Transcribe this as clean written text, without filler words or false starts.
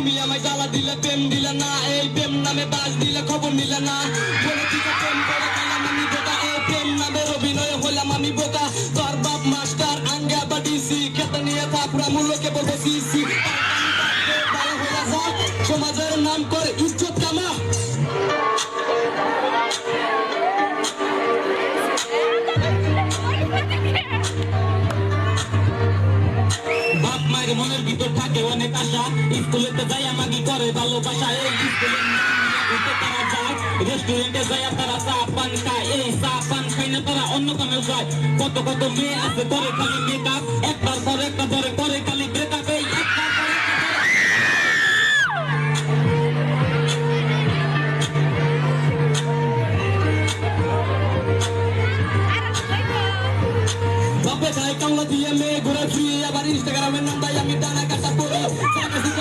তুমি আমায় জ্বালা দিলে প্রেম দিলে না, এই প্রেম নামে বাস দিলে খবর নিলে না। বলে ঠিক প্রেম করে খেলাম আমি বোকা, এই প্রেম নামের অভিনয় হলাম আমি বোকা। তোর বাপ মাস্টার আঙ্গা বা ডিসি, খেতে নিয়ে থাপড়া মূল্যকে বলবো সিসি। ভালো হয়ে যা, সমাজের নাম করে ইজ্জত কামা। বাপ মায়ের মনের ভিতর থাকে অনেক আশা, স্কুলেতে যাই আমাকে করে ভালোবাসা। এই স্কুলের তারা যায়, রেস্টুরেন্টে যায় তারা চা পান খায়, এই চা পান খাই না তারা অন্য কামে যায়। কত কত মেয়ে আছে করে খালি মেকআপ, একটার পর একটা ধরে করে খালি ব্রেকআপ।